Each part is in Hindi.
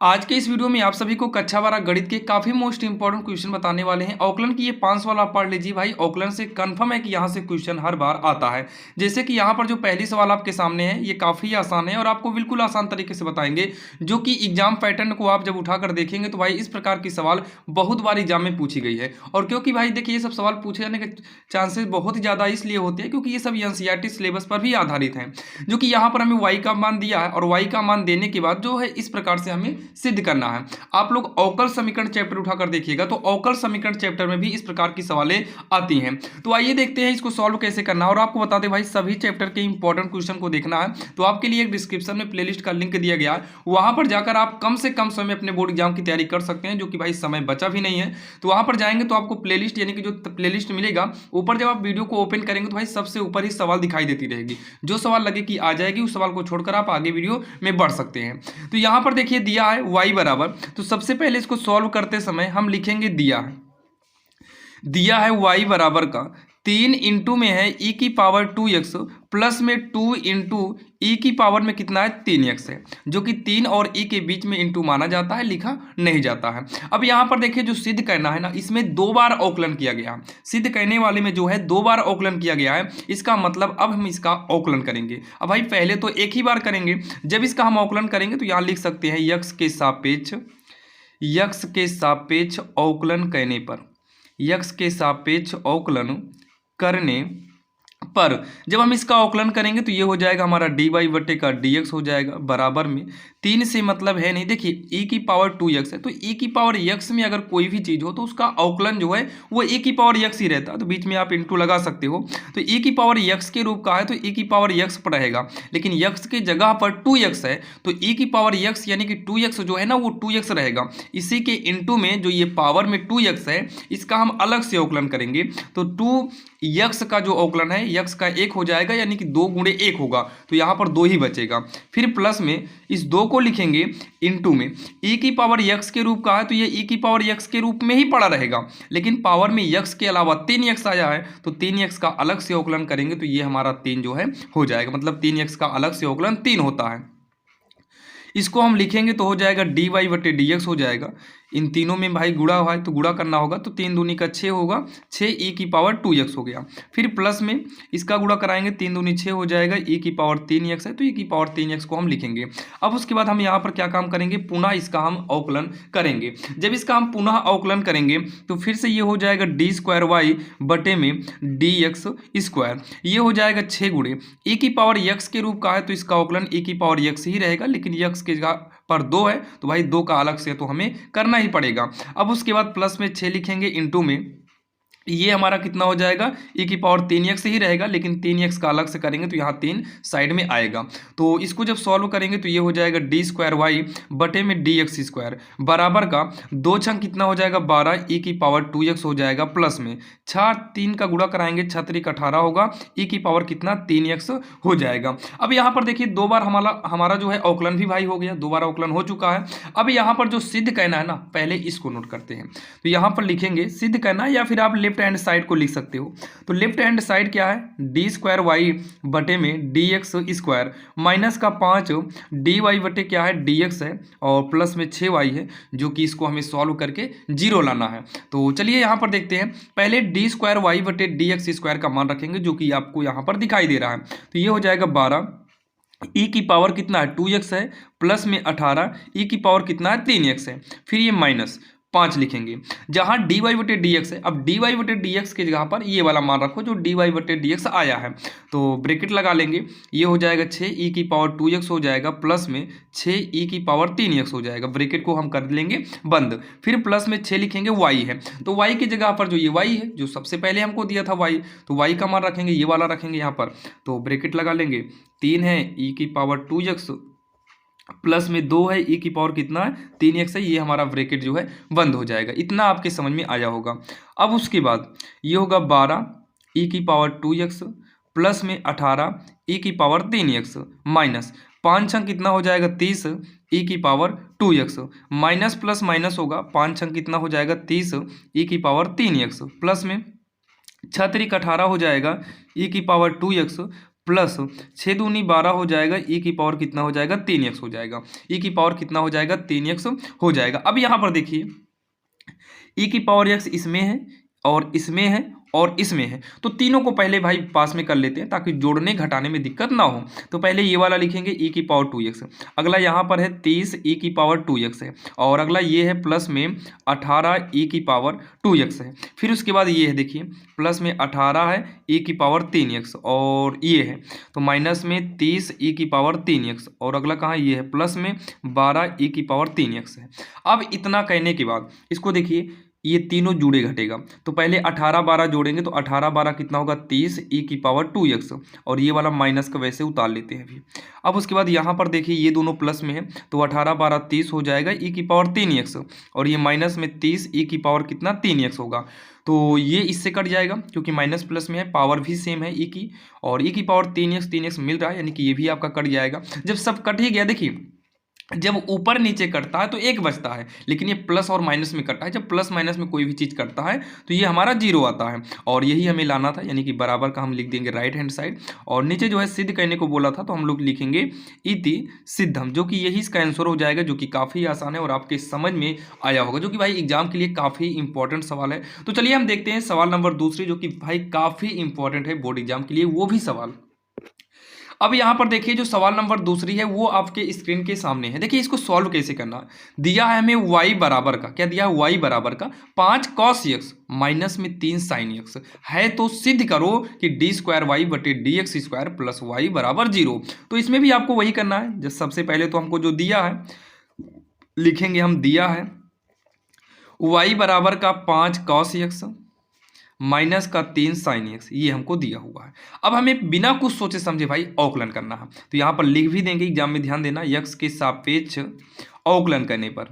आज के इस वीडियो में आप सभी को कक्षा 12 गणित के काफी मोस्ट इंपॉर्टेंट क्वेश्चन बताने वाले हैं। औकलन की ये 5 सवाल आप पढ़ लीजिए भाई। औकलन से कंफर्म है कि यहाँ से क्वेश्चन हर बार आता है। जैसे कि यहाँ पर जो पहली सवाल आपके सामने है ये काफी आसान है और आपको बिल्कुल आसान तरीके से बताएंगे, जो कि एग्जाम पैटर्न को आप जब उठाकर देखेंगे तो भाई इस प्रकार की सवाल बहुत बार एग्जाम में पूछी गई है। और क्योंकि भाई देखिए ये सब सवाल पूछे जाने के चांसेस बहुत ही ज्यादा इसलिए होते हैं क्योंकि ये सब एनसीईआरटी सिलेबस पर भी आधारित है। जो कि यहाँ पर हमें वाई का मान दिया है और वाई का मान देने के बाद जो है इस प्रकार से हमें सिद्ध करना है। आप लोग अवकल समीकरण चैप्टर उठाकर देखिएगा तो अवकल समीकरण चैप्टर में भी इस प्रकार की सवालें आती हैं। तो आइए देखते हैं इसको सॉल्व कैसे करना है। और आपको बता दें भाई सभी चैप्टर के इंपॉर्टेंट क्वेश्चन को देखना है तो आपके लिए एक डिस्क्रिप्शन में प्लेलिस्ट का लिंक दिया गया है, वहां पर जाकर आप कम से कम समय अपने बोर्ड एग्जाम की तैयारी कर सकते हैं, जो कि भाई समय बचा भी नहीं है। तो वहां पर जाएंगे तो आपको प्लेलिस्ट यानी कि जो प्लेलिस्ट मिलेगा ऊपर जब आप वीडियो को ओपन करेंगे तो भाई सबसे ऊपर ही सवाल दिखाई देती रहेगी। जो सवाल लगे कि आ जाएगी उस सवाल को छोड़कर आप आगे वीडियो में बढ़ सकते हैं। तो यहां पर देखिए दिया है y बराबर, तो सबसे पहले इसको सॉल्व करते समय हम लिखेंगे दिया है y बराबर का 3 इंटू में है e की पावर 2x प्लस में 2 इंटू ई की पावर में कितना है 3x है, जो कि 3 और e के बीच में इंटू माना जाता है, लिखा नहीं जाता है। अब यहाँ पर देखिए जो सिद्ध करना है ना, इसमें 2 बार अवकलन किया गया। सिद्ध करने वाले में जो है 2 बार अवकलन किया गया है। इसका मतलब अब हम इसका अवकलन करेंगे। अब भाई पहले तो एक ही बार करेंगे, जब इसका हम अवकलन करेंगे तो यहाँ लिख सकते हैं यक्स के सापेक्ष अवकलन करने पर, यक्स के सापेक्ष अवकलन करने पर जब हम इसका अवकलन करेंगे तो ये हो जाएगा हमारा डी वाई बटे का डी एक्स हो जाएगा बराबर में 3 से मतलब है नहीं। देखिए e की पावर 2x है तो e की पावर x में अगर कोई भी चीज़ हो तो उसका अवकलन जो है वो e की पावर x ही रहता है, तो बीच में आप इंटू लगा सकते हो। तो e की पावर x के रूप का है तो e की पावर x पर रहेगा, लेकिन x के जगह पर 2x है तो e की पावर x यानी कि 2x जो है ना वो 2x रहेगा। इसी के इंटू में जो ये पावर में 2x है इसका हम अलग से अवकलन करेंगे तो 2x का जो अवकलन है x का 1 हो जाएगा, यानी कि 2 गुणे 1 होगा तो यहाँ पर 2 ही बचेगा। फिर प्लस में इस 2 को लिखेंगे इंटू में e की पावर x के रूप का है तो ये e की पावर x के रूप में ही पड़ा रहेगा, लेकिन पावर में x के अलावा 3x आया है तो 3x का अलग से अवकलन करेंगे तो ये हमारा 3 जो है हो जाएगा, मतलब 3x का अलग से अवकलन 3 होता है। इसको हम लिखेंगे तो हो जाएगा डी वाई बटे डी एक्स हो जाएगा। इन तीनों में भाई गुणा हुआ है तो गुणा करना होगा तो 3 दूनी का 6 होगा, 6 ई की पावर 2x हो गया। फिर प्लस में इसका गुणा कराएंगे 3 दूनी 6 हो जाएगा, ई की पावर 3x है तो ई की पावर 3x को हम लिखेंगे। अब उसके बाद हम यहाँ पर क्या काम करेंगे, पुनः इसका हम अवकलन करेंगे। जब इसका हम पुनः अवकलन करेंगे तो फिर से ये हो जाएगा डी स्क्वायर वाई बटे में डी एक्स स्क्वायर, ये हो जाएगा 6 गुणे ई की पावर x के रूप का है तो इसका अवकलन ई की पावर x ही रहेगा, लेकिन x के जगह पर 2 है तो भाई 2 का अलग से तो हमें करना ही पड़ेगा। अब उसके बाद प्लस में 6 लिखेंगे इंटू में ये हमारा कितना हो जाएगा e की पावर 3x ही रहेगा, लेकिन 3x का अलग से करेंगे तो यहाँ 3 साइड में आएगा। तो इसको जब सॉल्व करेंगे तो ये हो जाएगा डी स्क्वायर वाई बटे में डी एक्स स्क्वायर बराबर का 2 छंग कितना हो जाएगा 12 e की पावर 2x हो जाएगा, प्लस में 6 3 का गुणा कराएंगे 6 3 18 होगा, e की पावर कितना 3x हो जाएगा। अब यहाँ पर देखिए 2 बार हमारा जो है अवकलन भी भाई हो गया, 2 बार अवकलन हो चुका है। अब यहाँ पर जो सिद्ध कहना है ना, पहले इसको नोट करते हैं। तो यहाँ पर लिखेंगे सिद्ध कहना, या फिर आप लेफ्ट हैंड साइड को लिख सकते हो। तो लेफ्ट हैंड साइड क्या है डी स्क्वायर वाई बटे में डी एक्स स्क्वायर माइनस का 5 डी वाई बटे क्या है डी एक्स है और प्लस में 6 वाई है, जो कि इसको हमें सॉल्व करके 0 लाना है। तो चलिए यहाँ पर देखते हैं। पहले डी स्क्वायर वाई बटे डी एक्स स्क्वायर का मान रखेंगे जो कि आपको यहाँ पर दिखाई दे रहा है। तो ये हो जाएगा 12 ई की पावर कितना है 2x है, प्लस में 18 ई की पावर कितना है 3x है, फिर ये माइनस 5 लिखेंगे जहां डी वाई बटे डी एक्स है। अब डी वाई बटे डी एक्स के जगह पर ये वाला मान रखो जो डी वाई बटे डी एक्स आया है, तो ब्रैकेट लगा लेंगे। ये हो जाएगा 6 ई की पावर 2x हो जाएगा, प्लस में 6 ई की पावर 3x हो जाएगा, ब्रैकेट को हम कर लेंगे बंद। फिर प्लस में 6 लिखेंगे y है, तो y की जगह पर जो ये y है जो सबसे पहले हमको दिया था y, तो y का मान रखेंगे ये वाला रखेंगे यहाँ पर, तो ब्रैकेट लगा लेंगे। 3 है ई की पावर 2x प्लस में 2 है ई की पावर कितना है 3x है, ये हमारा ब्रैकेट जो है बंद हो जाएगा। इतना आपके समझ में आया होगा। अब उसके बाद ये होगा 12 ई की पावर 2x प्लस में 18 ई की पावर 3x माइनस 5 छंग कितना हो जाएगा 30 ई की power 2x minus plus minus होगा 5 छंग कितना हो जाएगा 30 ई की पावर 3x प्लस में 6 3 18 हो जाएगा ई की पावर 2x प्लस 6×2 = 12 हो जाएगा, ई की पावर कितना हो जाएगा 3x हो जाएगा, ई की पावर कितना हो जाएगा 3x हो जाएगा। अब यहाँ पर देखिए ई की पावर x इसमें है और इसमें है और इसमें है, तो तीनों को पहले भाई पास में कर लेते हैं ताकि जोड़ने घटाने में दिक्कत ना हो। तो पहले ये वाला लिखेंगे ई की पावर 2x, अगला यहाँ पर है 30 ई की पावर 2x है, और अगला ये है प्लस में 18 ई की पावर 2x है। फिर उसके बाद ये है देखिए प्लस में 18 है ई की पावर 3x, और ये है तो माइनस में 30 ई की पावर 3x, और अगला कहाँ ये है प्लस में 12 ई की पावर 3x है। अब इतना कहने के बाद इसको देखिए ये तीनों जुड़े घटेगा, तो पहले 18-12 जोड़ेंगे तो 18-12 कितना होगा 30 ई की पावर 2x, और ये वाला माइनस का वैसे उतार लेते हैं अभी। अब उसके बाद यहाँ पर देखिए ये दोनों प्लस में है तो 18-12 30 हो जाएगा ई की पावर 3x, और ये माइनस में 30 ई की पावर कितना 3x होगा, तो ये इससे कट जाएगा क्योंकि माइनस प्लस में है, पावर भी सेम है ई की, और ई की पावर 3x मिल रहा है, यानी कि ये भी आपका कट जाएगा। जब सब कट ही गया, देखिए जब ऊपर नीचे कटता है तो एक बचता है, लेकिन ये प्लस और माइनस में कटता है। जब प्लस माइनस में कोई भी चीज़ कटता है तो ये हमारा जीरो आता है, और यही हमें लाना था, यानी कि बराबर का हम लिख देंगे राइट हैंड साइड, और नीचे जो है सिद्ध करने को बोला था तो हम लोग लिखेंगे इति सिद्धम, जो कि यही इसका आंसर हो जाएगा, जो कि काफ़ी आसान है और आपके समझ में आया होगा, जो कि भाई एग्जाम के लिए काफ़ी इंपॉर्टेंट सवाल है। तो चलिए हम देखते हैं सवाल नंबर दूसरी, जो कि भाई काफ़ी इंपॉर्टेंट है बोर्ड एग्जाम के लिए, वो भी सवाल। अब यहाँ पर देखिए जो सवाल नंबर दूसरी है वो आपके स्क्रीन के सामने है। देखिए इसको सॉल्व कैसे करना है, दिया है हमें y बराबर का, क्या दिया है y बराबर का 5 cos x माइनस में 3 sin x है, तो सिद्ध करो कि d²y/dx² प्लस y बराबर 0। तो इसमें भी आपको वही करना है, जब सबसे पहले तो हमको जो दिया है लिखेंगे हम, दिया है y बराबर का 5 cos x माइनस का 3 sin x, ये हमको दिया हुआ है। अब हमें बिना कुछ सोचे समझे भाई अवकलन करना है, तो यहाँ पर लिख भी देंगे, एग्जाम में ध्यान देना, x के सापेक्ष अवकलन करने पर,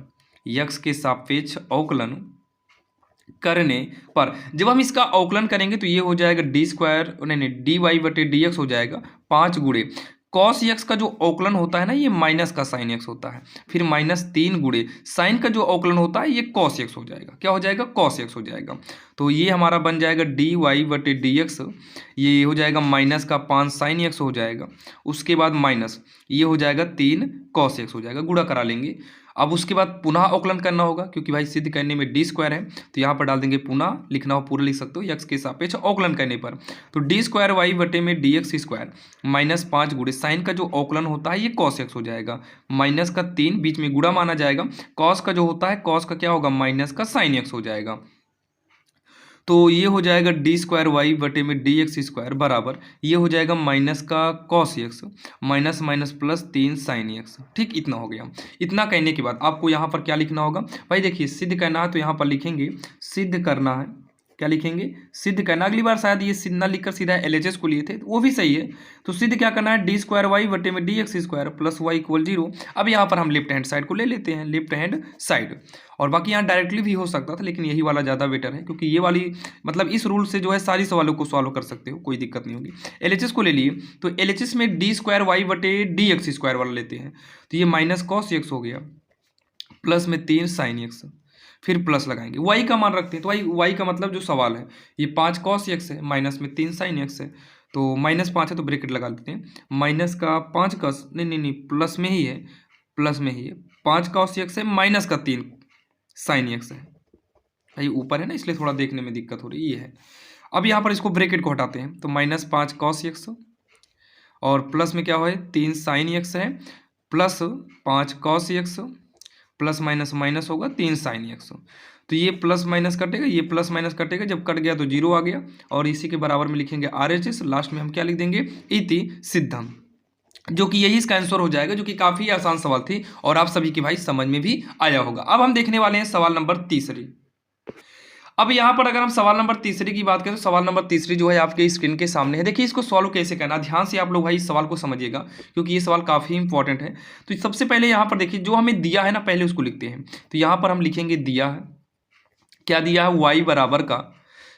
x के सापेक्ष अवकलन करने पर जब हम इसका अवकलन करेंगे तो ये हो जाएगा dy/dx हो जाएगा 5 गुणे कॉस एक्स का जो अवकलन होता है ना ये माइनस का साइन एक्स होता है, फिर -3 गुणे साइन का जो अवकलन होता है ये कॉस एक्स हो जाएगा, क्या हो जाएगा कॉस एक्स हो जाएगा। तो ये हमारा बन जाएगा dy/dx, ये हो जाएगा माइनस का 5 साइन एक्स हो जाएगा, उसके बाद माइनस ये हो जाएगा 3 कॉस एक्स हो जाएगा, गुणा करा लेंगे। अब उसके बाद पुनः अवकलन करना होगा क्योंकि भाई सिद्ध करने में d² है, तो यहाँ पर डाल देंगे पुनः, लिखना हो पूरा लिख सकते हो, x के सापेक्ष अवकलन करने पर, तो d²y/dx² -5 गुणे साइन का जो अवकलन होता है ये cos x हो जाएगा, माइनस का 3 बीच में गुणा माना जाएगा, cos का जो होता है cos का क्या होगा माइनस का sin x हो जाएगा, तो ये हो जाएगा d²y/dx² बराबर ये हो जाएगा माइनस का cos x minus minus plus 3 sin x। ठीक, इतना हो गया। इतना कहने के बाद आपको यहाँ पर क्या लिखना होगा भाई, देखिए सिद्ध करना है तो यहाँ पर लिखेंगे सिद्ध करना है, क्या लिखेंगे सिद्ध करना। अगली बार शायद ये सिद्ध ना लिखकर सीधा LHS को लिए थे, तो वो भी सही है। तो सिद्ध क्या करना है d²y/dx² प्लस y = 0। अब यहाँ पर हम लेफ्ट हैंड साइड को ले लेते हैं, लेफ्ट हैंड साइड, और बाकी यहाँ डायरेक्टली भी हो सकता था लेकिन यही वाला ज़्यादा बेटर है क्योंकि ये वाली मतलब इस रूल से जो है सारी सवालों को सॉल्व कर सकते हो, कोई दिक्कत नहीं होगी। LHS को ले लिए तो LHS में d²y/dx² वाला लेते हैं, तो ये माइनस cos x हो गया प्लस में 3 sin x, फिर प्लस लगाएंगे, y का मान रखते हैं, तो y का मतलब जो सवाल है ये 5 cos x है माइनस में 3 sin x है, तो -5 है तो ब्रैकेट लगा देते हैं, माइनस का 5 का नहीं प्लस में ही है, प्लस में ही है 5 cos x है माइनस का 3 sin x है, भाई ऊपर है ना इसलिए थोड़ा देखने में दिक्कत हो रही है, ये है। अब यहाँ पर इसको ब्रैकेट को हटाते हैं तो -5 cos x और प्लस में क्या हो 3 sin x है plus 5 cos x plus minus minus होगा 3 sin x, तो ये प्लस माइनस कटेगा, ये प्लस माइनस कटेगा, जब कट गया तो 0 आ गया, और इसी के बराबर में लिखेंगे RHS, लास्ट में हम क्या लिख देंगे इति सिद्धम, जो कि यही इसका आंसर हो जाएगा, जो कि काफ़ी आसान सवाल थी और आप सभी की भाई समझ में भी आया होगा। अब हम देखने वाले हैं सवाल नंबर तीसरी। अब यहाँ पर अगर हम सवाल नंबर तीसरी की बात करें तो सवाल नंबर तीसरी जो है आपके स्क्रीन के सामने है। देखिए इसको सॉल्व कैसे करना, ध्यान से आप लोग भाई इस सवाल को समझिएगा क्योंकि ये सवाल काफ़ी इंपॉर्टेंट है। तो सबसे पहले यहाँ पर देखिए जो हमें दिया है ना पहले उसको लिखते हैं, तो यहाँ पर हम लिखेंगे दिया है, क्या दिया है y बराबर का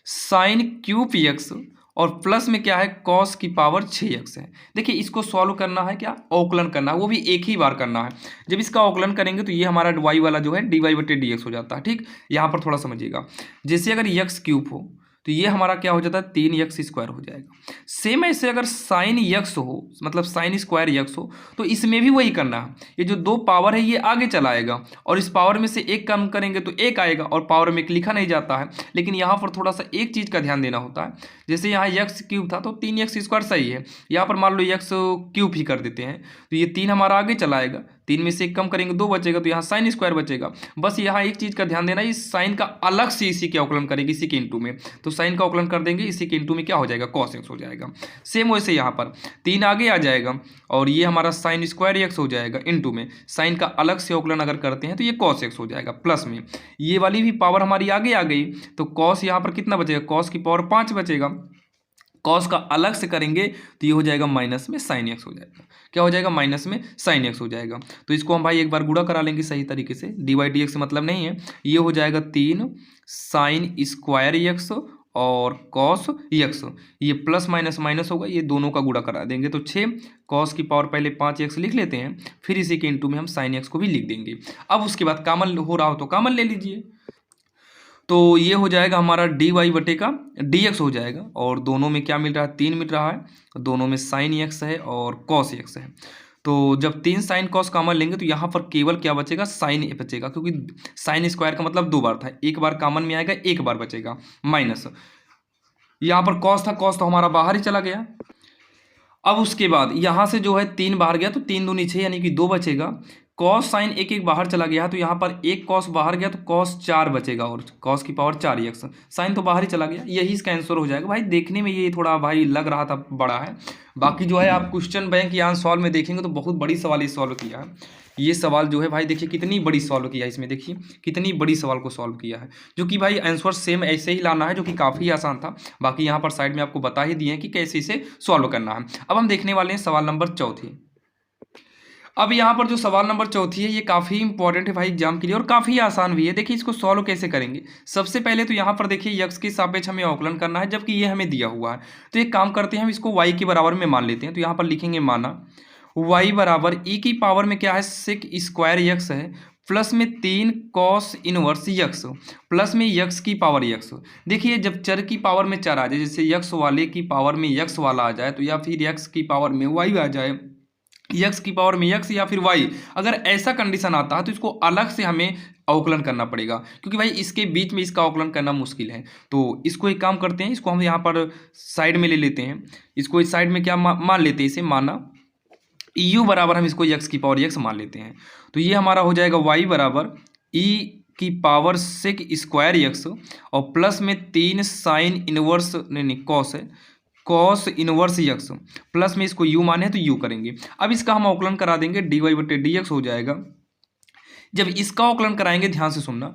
sin³ और प्लस में क्या है cos की पावर 6x है। देखिए इसको सॉल्व करना है, क्या अवकलन करना है, वो भी एक ही बार करना है। जब इसका अवकलन करेंगे तो ये हमारा y वाला जो है dy/dx हो जाता है। ठीक, यहाँ पर थोड़ा समझिएगा, जैसे अगर x³ हो तो ये हमारा क्या हो जाता है 3x² हो जाएगा। सेम ऐसे अगर साइन यक्स हो, मतलब साइन स्क्वायर यक्स हो, तो इसमें भी वही करना है। ये जो दो पावर है ये आगे चला आएगा और इस पावर में से एक कम करेंगे तो एक आएगा और पावर में एक लिखा नहीं जाता है। लेकिन यहाँ पर थोड़ा सा एक चीज़ का ध्यान देना होता है, जैसे यहाँ x³ था तो 3x² सही है, यहाँ पर मान लो x³ ही कर देते हैं तो ये 3 हमारा आगे चला आएगा, 3 में से एक कम करेंगे 2 बचेगा, तो यहाँ साइन स्क्वायर बचेगा। बस यहाँ एक चीज़ का ध्यान देना, इस साइन का अलग से इसी के अवकलन करेंगे, इसी के इंटू में, तो साइन का अवकलन कर देंगे, इसी के इंटू में क्या हो जाएगा cos x हो जाएगा। सेम वैसे यहाँ पर 3 आगे आ जाएगा और ये हमारा साइन स्क्वायर x हो जाएगा, इंटू में साइन का अलग से अवकलन अगर करते हैं तो ये cos x हो जाएगा, प्लस में ये वाली भी पावर हमारी आगे आ गई तो cos यहाँ पर कितना बचेगा, cos की पावर 5 बचेगा। कॉस का अलग से करेंगे तो ये हो जाएगा माइनस में साइन एक्स हो जाएगा। क्या हो जाएगा, माइनस में साइन एक्स हो जाएगा। तो इसको हम भाई एक बार गुणा करा लेंगे सही तरीके से, डी वाई डी एक्स से मतलब नहीं है, ये हो जाएगा 3 साइन स्क्वायर एक्स और कॉस एक्स, ये प्लस माइनस माइनस होगा, ये दोनों का गुणा करा देंगे तो 6, कॉस की पावर पहले 5x लिख लेते हैं, फिर इसी के इंटू में हम साइन एक्स को भी लिख देंगे। अब उसके बाद कॉमन हो रहा हो तो कॉमन ले लीजिए, तो ये हो जाएगा हमारा डी वाई बटे का डी एक्स हो जाएगा और दोनों में क्या मिल रहा है, 3 मिल रहा है, दोनों में साइन एक्स है और कॉस एक्स है। तो जब 3 साइन कॉस कॉमन लेंगे तो यहाँ पर केवल क्या बचेगा, साइन ए बचेगा, क्योंकि साइन स्क्वायर का मतलब 2 बार था, एक बार कॉमन में आएगा, एक बार बचेगा माइनस। यहाँ पर कॉस था, कॉस तो हमारा बाहर ही चला गया। अब उसके बाद यहाँ से जो है 3 बाहर गया तो 3 दूनी 6 यानी कि 2 बचेगा। कॉस साइन एक एक बाहर चला गया तो यहाँ पर एक कॉस बाहर गया तो कॉस 4 बचेगा और कॉस की पावर 4x, साइन तो बाहर ही चला गया, यही इसका आंसर हो जाएगा। भाई देखने में ये थोड़ा भाई लग रहा था बड़ा है, बाकी जो है आप क्वेश्चन बैंक यहाँ सॉल्व में देखेंगे तो बहुत बड़ी सवाल ये सॉल्व किया है। ये सवाल जो है भाई देखिए कितनी बड़ी सॉल्व किया है, इसमें देखिए कितनी बड़ी सवाल को सॉल्व किया है, जो कि भाई आंसर सेम ऐसे ही लाना है, जो कि काफ़ी आसान था। बाकी यहाँ पर साइड में आपको बता ही दिए हैं कि कैसे इसे सॉल्व करना है। अब हम देखने वाले हैं सवाल नंबर 4। अब यहाँ पर जो सवाल नंबर 4 है ये काफ़ी इंपॉर्टेंट है भाई एग्जाम के लिए और काफ़ी आसान भी है। देखिए इसको सॉल्व कैसे करेंगे। सबसे पहले तो यहाँ पर देखिए यक्स के सापेक्ष हमें अवकलन करना है, जबकि ये हमें दिया हुआ है। तो एक काम करते हैं, हम इसको y के बराबर में मान लेते हैं। तो यहाँ पर लिखेंगे माना y बराबर e की पावर में क्या है, सेक स्क्वायर यक्स है, प्लस में 3 कॉस इनवर्स यक्स, प्लस में यक्स की पावर यक्स। देखिए जब चर की पावर में चर आ जाए, जैसे यक्स वाले की पावर में यक्स वाला आ जाए, तो या फिर यक्स की पावर में वाई आ जाए, यक्स की पावर में यक्स या फिर वाई, अगर ऐसा कंडीशन आता है तो इसको अलग से हमें अवकलन करना पड़ेगा, क्योंकि भाई इसके बीच में इसका अवकलन करना मुश्किल है। तो इसको एक काम करते हैं, इसको हम यहाँ पर साइड में ले लेते हैं, इसको इस साइड में क्या मान लेते हैं, इसे माना यू बराबर हम इसको यक्स की पावर यक्स मान लेते हैं। तो ये हमारा हो जाएगा वाई बराबर ई की पावर सेक स्क्वायर यक्स और प्लस में 3 साइन इनवर्स नहीं कॉस है, कॉस इनवर्स यक्स, प्लस में इसको यू माने तो यू करेंगे। अब इसका हम अवकलन करा देंगे, डी वाई बटे डी एक्स हो जाएगा। जब इसका अवकलन कराएंगे ध्यान से सुनना,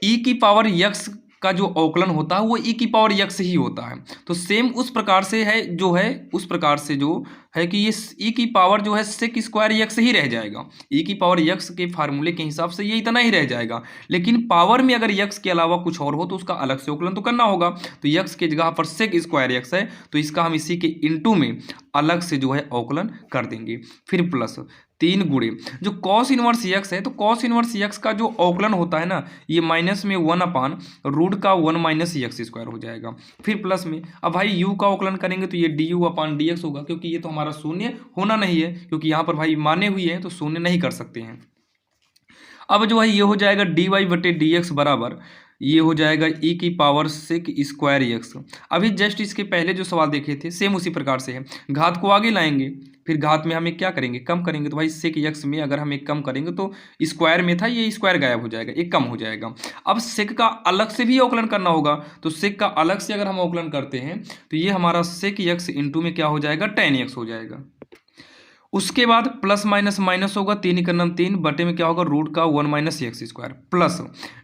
ई की पावर यक्स का जो अवकलन होता है वो ई की पावर यक्स ही होता है। तो सेम उस प्रकार से है जो है, उस प्रकार से जो है कि ये ई की पावर जो है सेक स्क्वायर यक्स ही रह जाएगा। ई की पावर यक्स के फार्मूले के हिसाब से ये इतना ही रह जाएगा, लेकिन पावर में अगर यक्स के अलावा कुछ और हो तो उसका अलग से अवकलन तो करना होगा। तो यक्स के जगह पर सेक स्क्वायर यक्स है तो इसका हम इसी के इंटू में अलग से जो है अवकलन कर देंगे, फिर प्लस 3 गुणे जो कॉस इनवर्स यक्स है, तो कॉस इनवर्स यक्स का जो अवकलन होता है ना, ये माइनस में 1 अपान रूट का 1 माइनस यक्स स्क्वायर हो जाएगा, फिर प्लस में अब भाई यू का अवकलन करेंगे तो ये D you upon D x होगा, क्योंकि ये तो हमारा शून्य होना नहीं है, क्योंकि यहाँ पर भाई माने हुई है तो शून्य नहीं कर सकते हैं। अब जो है ये हो जाएगा डी वाई बटे डी एक्स बराबर ये हो जाएगा ई की पावर सेक स्क्वायर एक्स। अभी जस्ट इसके पहले जो सवाल देखे थे सेम उसी प्रकार से है, घात को आगे लाएंगे, फिर घात में हमें क्या करेंगे, कम करेंगे। तो भाई सेक एक्स में अगर हम एक कम करेंगे तो स्क्वायर में था, ये स्क्वायर गायब हो जाएगा, एक कम हो जाएगा। अब सेक का अलग से भी अवकलन करना होगा, तो सेक का अलग से अगर हम अवकलन करते हैं तो ये हमारा सेक एक्स इंटू में क्या हो जाएगा, टेन एक्स हो जाएगा। उसके बाद प्लस माइनस माइनस होगा, 3 का नाम 3 बटे में क्या होगा रूट का 1 minus x square, plus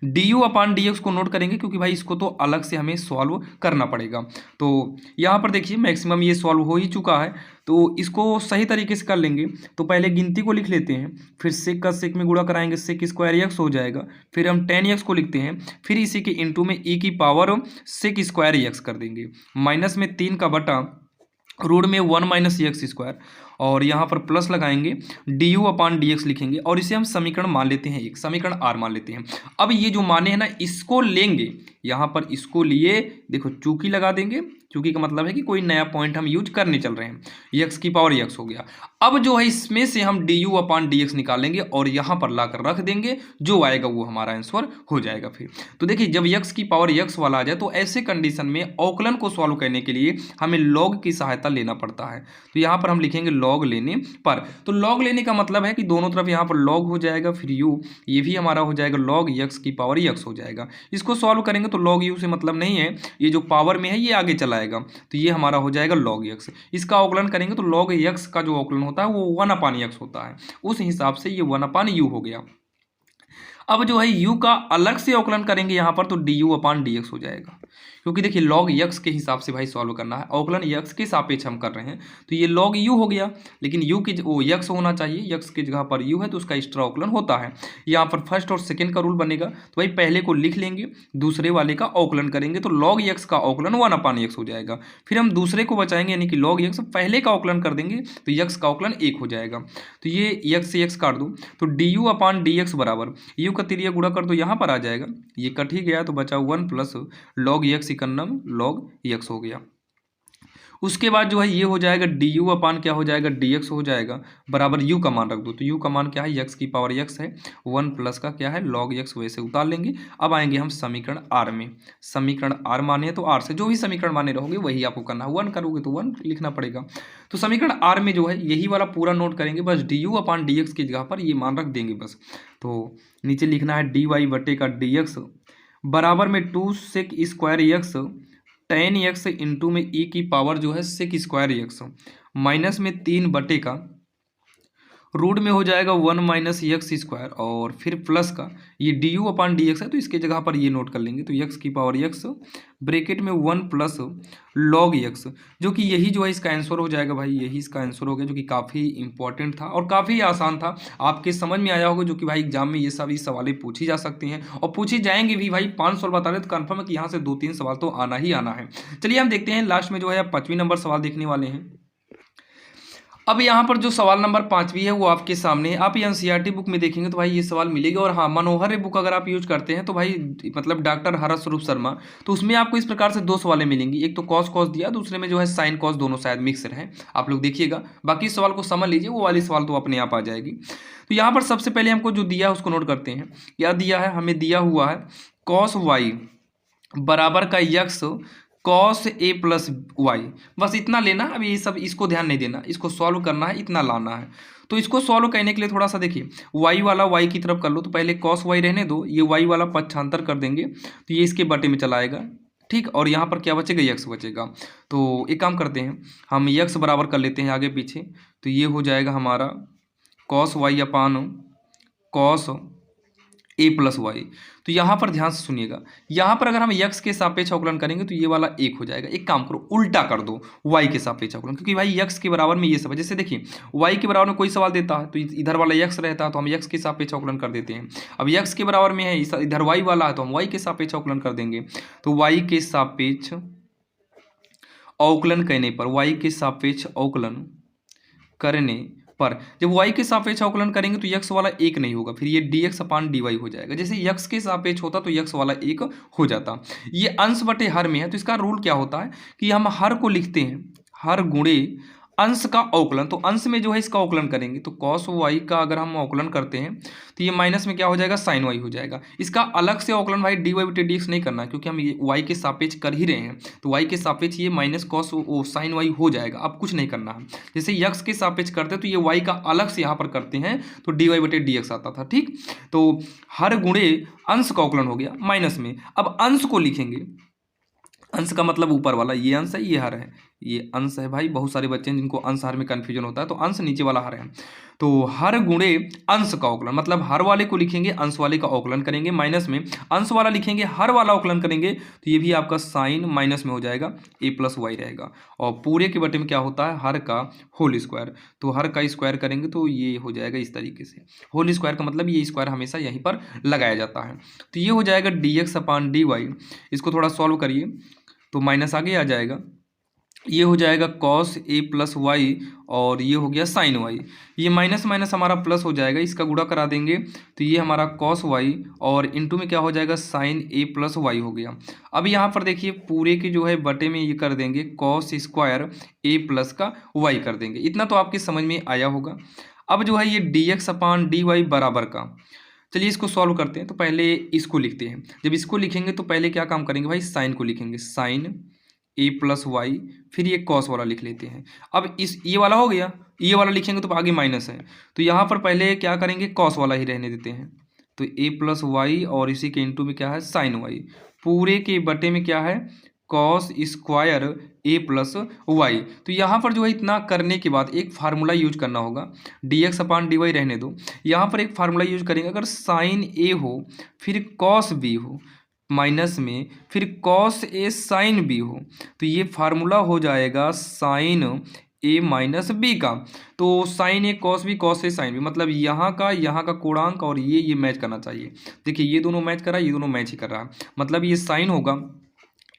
D you upon D x को नोट करेंगे, क्योंकि भाई इसको तो अलग से हमें सॉल्व करना पड़ेगा। तो यहाँ पर देखिए मैक्सिमम ये सॉल्व हो ही चुका है, तो इसको सही तरीके से कर लेंगे। तो पहले गिनती को लिख लेते हैं, फिर सेक का सेक में गुणा कराएंगे, सेक स्क्वायर एक्स हो जाएगा, फिर हम 10 एक्स को लिखते हैं, फिर इसी के इंटू में ई की पावर सेक स्क्वायर एक्स कर देंगे, माइनस में 3 का बटा रूट में 1 माइनस एक्स स्क्वायर, और यहाँ पर प्लस लगाएंगे, D you upon D x लिखेंगे और इसे हम समीकरण मान लेते हैं, एक समीकरण आर मान लेते हैं। अब ये जो माने हैं ना, इसको लेंगे यहाँ पर, इसको लिए देखो चूकी लगा देंगे, चूकी का मतलब है कि कोई नया पॉइंट हम यूज करने चल रहे हैं, एक्स की पावर एक्स हो गया। अब जो है इसमें से हम D you upon D x निकालेंगे और यहाँ पर लाकर रख देंगे, जो आएगा वो हमारा आंसर हो जाएगा। फिर तो देखिए जब एक्स की पावर एक्स वाला आ जाए तो ऐसे कंडीशन में अवकलन को सॉल्व करने के लिए हमें लॉग की सहायता लेना पड़ता है। तो यहाँ पर हम लिखेंगे लॉग लेने पर। तो लॉग लेने का मतलब है कि दोनों तरफ यहाँ पर लॉग हो जाएगा, फिर यू ये भी हमारा हो जाएगा, लॉग एक्स की पावर एक्स हो जाएगा। इसको सॉल्व करेंगे तो लॉग यू से मतलब नहीं है, ये जो पावर में है ये आगे चला आएगा, तो ये हमारा हो जाएगा लॉग एक्स। इसका अवकलन करेंगे तो लॉग एक्स का जो अवकलन होता है वो 1 अपान एक्स होता है, उस हिसाब से ये 1 अपान यू हो गया। अब जो है u का अलग से अवकलन करेंगे यहाँ पर, तो D you upon D x हो जाएगा, क्योंकि देखिए लॉग यक्स के हिसाब से भाई सॉल्व करना है, अवकलन यक्स के सापेक्ष हम कर रहे हैं, तो ये लॉग u हो गया, लेकिन u की वो यक्स होना चाहिए, यक्स की जगह पर u है तो उसका एक्स्ट्रा अवकलन होता है। यहाँ पर फर्स्ट और सेकंड का रूल बनेगा, तो भाई पहले को लिख लेंगे, दूसरे वाले का अवकलन करेंगे, तो लॉग यक्स का अवकलन 1 अपान एक्स हो जाएगा। फिर हम दूसरे को बचाएंगे, यानी कि लॉग यक्स पहले का अवकलन कर देंगे तो यक्स का अवकलन 1 हो जाएगा। तो ये यक्स से यक्स काट दो, तो D you upon D x बराबर यू का तिरिया गुणा कर दो, यहाँ पर आ जाएगा, ये कट ही गया तो बचा 1 प्लस लॉग यक्स इकन्नम लॉग यक्स हो गया। उसके बाद जो है ये हो जाएगा डी यू अपान क्या हो जाएगा, डी एक्स हो जाएगा, बराबर यू का मान रख दो, तो यू का मान क्या है, यक्स की पावर यक्स है, 1 प्लस का क्या है लॉग यक्स, वैसे उतार लेंगे। अब आएंगे हम समीकरण आर में, समीकरण आर माने हैं तो आर से जो भी समीकरण माने रहोगे वही आपको करना है, 1 करोगे तो 1 लिखना पड़ेगा। तो समीकरण आर में जो है यही वाला पूरा नोट करेंगे, बस D you upon D x की जगह पर ये मान रख देंगे बस। तो नीचे लिखना है डी वाई बटे का डी एक्स बराबर में 2 sec square X ten X into में ई की पावर जो है सेक स्क्वायर एक्स माइनस में 3 बटे का रूट में हो जाएगा 1 माइनस एक्स स्क्वायर और फिर प्लस का ये D you upon D x है तो इसके जगह पर ये नोट कर लेंगे, तो एक्स की पावर एक्स ब्रैकेट में 1 प्लस लॉग एक्स, जो कि यही जो है इसका आंसर हो जाएगा भाई, यही इसका आंसर हो गया, जो कि काफ़ी इंपॉर्टेंट था और काफ़ी आसान था, आपके समझ में आया होगा, जो कि भाई एग्जाम में ये सभी सवालें पूछी जा सकती हैं और पूछी जाएंगे भी भाई। 5 सवाल बता रहे तो कन्फर्म है कि यहाँ से 2-3 सवाल तो आना ही आना है। चलिए हम देखते हैं लास्ट में जो है 5वीं नंबर सवाल देखने वाले हैं। अब यहाँ पर जो सवाल नंबर 5वीं है वो आपके सामने है, आप ये एनसीईआरटी बुक में देखेंगे तो भाई ये सवाल मिलेगा। और हाँ, मनोहर बुक अगर आप यूज करते हैं तो भाई मतलब डॉक्टर हरस स्वरूप शर्मा, तो उसमें आपको इस प्रकार से 2 सवालें मिलेंगी, एक तो कॉस कॉस दिया, दूसरे में जो है साइन कॉस, दोनों शायद मिक्सर है, आप लोग देखिएगा, बाकी सवाल को समझ लीजिए, वो वाली सवाल तो अपने आप आ जाएगी। तो यहाँ पर सबसे पहले हमको जो दिया है उसको नोट करते हैं, क्या दिया है, हमें दिया हुआ है कॉस वाई बराबर का x cos A plus Y, बस इतना लेना। अब ये सब इसको ध्यान नहीं देना, इसको सॉल्व करना है, इतना लाना है। तो इसको सॉल्व करने के लिए थोड़ा सा देखिए, वाई वाला वाई की तरफ कर लो, तो पहले कॉस वाई रहने दो, ये वाई वाला पक्षांतर कर देंगे तो ये इसके बटे में चला आएगा, ठीक। और यहाँ पर क्या बचेगा, यक्स बचेगा। तो एक काम करते हैं, हम यक्स बराबर कर लेते हैं आगे पीछे, तो ये हो जाएगा हमारा cos Y upon cos A plus Y. तो यहाँ पर ध्यान से सुनिएगा, यहाँ पर अगर हम यक्स के सापेक्ष अवकलन करेंगे तो ये वाला 1 हो जाएगा। एक काम करो, उल्टा कर दो वाई के सापेक्ष अवकलन, क्योंकि भाई यक्स के बराबर में ये सब है। जैसे देखिए वाई के बराबर में कोई सवाल देता है तो इधर वाला यक्स रहता है तो हम यक्स के सापेक्ष अवकलन कर देते हैं। अब यक्स के बराबर में है इधर वाई वाला है तो हम वाई के सापेक्ष अवकलन कर देंगे। तो वाई के सापेक्ष अवकलन करने पर, वाई के सापेक्ष अवकलन करने पर जब y के सापेक्ष अवकलन करेंगे तो x वाला 1 नहीं होगा, फिर ये dx अपान dy हो जाएगा। जैसे x के सापेक्ष होता तो x वाला 1 हो जाता। ये अंश बटे हर में है तो इसका रूल क्या होता है कि हम हर को लिखते हैं हर गुणे अंश का अवकलन, तो अंश में जो है इसका अवकलन करेंगे तो cos y का अगर हम अवकलन करते हैं तो ये माइनस में क्या हो जाएगा, sin y हो जाएगा। इसका अलग से अवकलन भाई dy बटे dx नहीं करना, क्योंकि हम ये y के सापेक्ष कर ही रहे हैं, तो y के सापेक्ष ये माइनस cos sin y हो जाएगा, अब कुछ नहीं करना है। जैसे x के सापेक्ष करते तो ये y का अलग से यहाँ पर करते हैं तो dy बटे dx आता था, ठीक। तो हर गुणे अंश का अवकलन हो गया माइनस में। अब अंश को लिखेंगे, अंश का मतलब ऊपर वाला, ये अंश है ये हर है, ये अंश है भाई। बहुत सारे बच्चे हैं जिनको अंश हर में कन्फ्यूजन होता है, तो अंश नीचे वाला हर है। तो हर गुणे अंश का अवकलन, मतलब हर वाले को लिखेंगे अंश वाले का अवकलन करेंगे, माइनस में अंश वाला लिखेंगे हर वाला अवकलन करेंगे तो ये भी आपका साइन माइनस में हो जाएगा, ए प्लस वाई रहेगा। और पूरे के बटे में क्या होता है, हर का होल स्क्वायर, तो हर का स्क्वायर करेंगे तो ये हो जाएगा इस तरीके से। होल स्क्वायर का मतलब ये स्क्वायर हमेशा यहीं पर लगाया जाता है। तो ये हो जाएगा डी एक्स अपान डी वाई। इसको थोड़ा सॉल्व करिए तो माइनस आगे आ जाएगा, ये हो जाएगा कॉस ए प्लस वाई और ये हो गया साइन वाई। ये माइनस माइनस हमारा प्लस हो जाएगा, इसका गुणा करा देंगे तो ये हमारा कॉस वाई और इनटू में क्या हो जाएगा साइन ए प्लस वाई हो गया। अब यहाँ पर देखिए पूरे के जो है बटे में ये कर देंगे कॉस स्क्वायर ए प्लस का वाई कर देंगे। इतना तो आपके समझ में आया होगा। अब जो है ये डी एक्स अपान डी वाई बराबर का, चलिए इसको सॉल्व करते हैं। तो पहले इसको लिखते हैं। जब इसको लिखेंगे तो पहले क्या काम करेंगे भाई, साइन को लिखेंगे, साइन ए प्लस वाई, फिर ये कॉस वाला लिख लेते हैं। अब इस ये वाला हो गया, ये वाला लिखेंगे तो आगे माइनस है, तो यहाँ पर पहले क्या करेंगे, कॉस वाला ही रहने देते हैं। तो ए प्लस वाई और इसी के इंटू में क्या है साइन वाई, पूरे के बटे में क्या है कॉस स्क्वायर ए प्लस वाई। तो यहाँ पर जो है इतना करने के बाद एक फार्मूला यूज करना होगा, डी एक्स अपान डी वाई रहने दो। यहाँ पर एक फार्मूला यूज करेंगे, अगर साइन ए हो फिर कॉस बी हो माइनस में फिर कॉस ए साइन बी हो, तो ये फार्मूला हो जाएगा साइन ए माइनस बी का। तो sign A cos B cos A sine B, मतलब यहाँ का कोणांक और ये मैच करना चाहिए। देखिए ये दोनों मैच कर रहा है, ये दोनों मैच ही कर रहा है, मतलब ये साइन होगा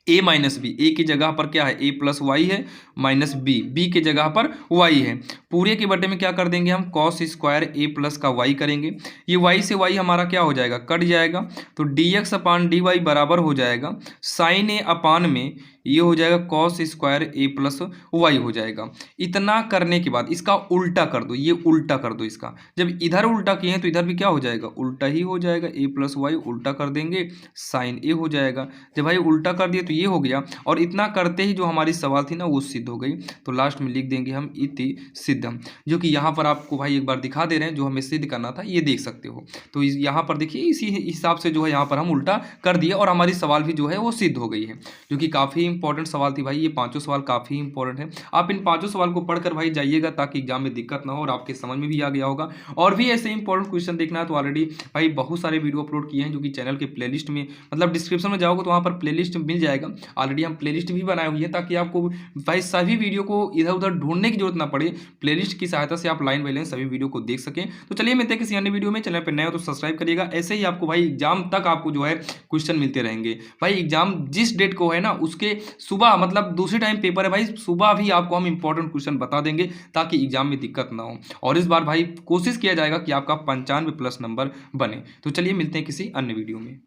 ए माइनस बी, ए की जगह पर क्या है ए प्लस वाई है, माइनस बी, बी की जगह पर वाई है। पूरे के बटे में क्या कर देंगे हम कॉस स्क्वायर ए प्लस का वाई करेंगे। ये वाई से वाई हमारा क्या हो जाएगा कट जाएगा, तो डी एक्स अपान डी वाई बराबर हो जाएगा साइन ए अपान में ये हो जाएगा कॉस स्क्वायर ए प्लस वाई हो जाएगा। इतना करने के बाद इसका उल्टा कर दो, ये उल्टा कर दो इसका। जब इधर उल्टा किए हैं तो इधर भी क्या हो जाएगा उल्टा ही हो जाएगा, ए प्लस वाई उल्टा कर देंगे साइन ए हो जाएगा। जब भाई उल्टा कर दिए तो ये हो गया, और इतना करते ही जो हमारी सवाल थी ना वो सिद्ध हो गई। तो लास्ट में लिख देंगे हम इति सिद्धम, जो कि यहाँ पर आपको भाई एक बार दिखा दे रहे हैं, जो हमें सिद्ध करना था ये देख सकते हो। तो यहाँ पर देखिए इसी हिसाब से जो है यहाँ पर हम उल्टा कर दिए और हमारी सवाल भी जो है वो सिद्ध हो गई है, जो कि काफ़ी इंपॉर्टेंट सवाल थी भाई। ये पांचों सवाल काफ़ी इंपॉर्टेंट है, आप इन पांचों सवाल को पढ़कर भाई जाइएगा ताकि एग्जाम में दिक्कत ना हो और आपके समझ में भी आ गया होगा। और भी ऐसे इंपॉर्टेंट क्वेश्चन देखना है तो ऑलरेडी भाई बहुत सारे वीडियो अपलोड किए हैं, जो कि चैनल के प्लेलिस्ट में मतलब डिस्क्रिप्शन में जाओगे तो वहाँ पर प्लेलिस्ट मिल जाएगा। ऑलरेडी हम प्लेलिस्ट भी बनाए हुई है ताकि आपको भाई सभी वीडियो को इधर उधर ढूंढने की जरूरत ना पड़े, प्लेलिस्ट की सहायता से आप लाइन बाई लाइन सभी वीडियो को देख सकें। तो चलिए मिलते हैं किसी अन्य वीडियो में। चैनल पर नए हो तो सब्सक्राइब करिएगा, ऐसे ही आपको भाई एग्जाम तक आपको जो है क्वेश्चन मिलते रहेंगे। भाई एग्जाम जिस डेट को है ना उसके सुबह मतलब दूसरी टाइम पेपर है भाई, सुबह भी आपको हम इंपॉर्टेंट क्वेश्चन बता देंगे ताकि एग्जाम में दिक्कत ना हो। और इस बार भाई कोशिश किया जाएगा कि आपका 95 प्लस नंबर बने। तो चलिए मिलते हैं किसी अन्य वीडियो में।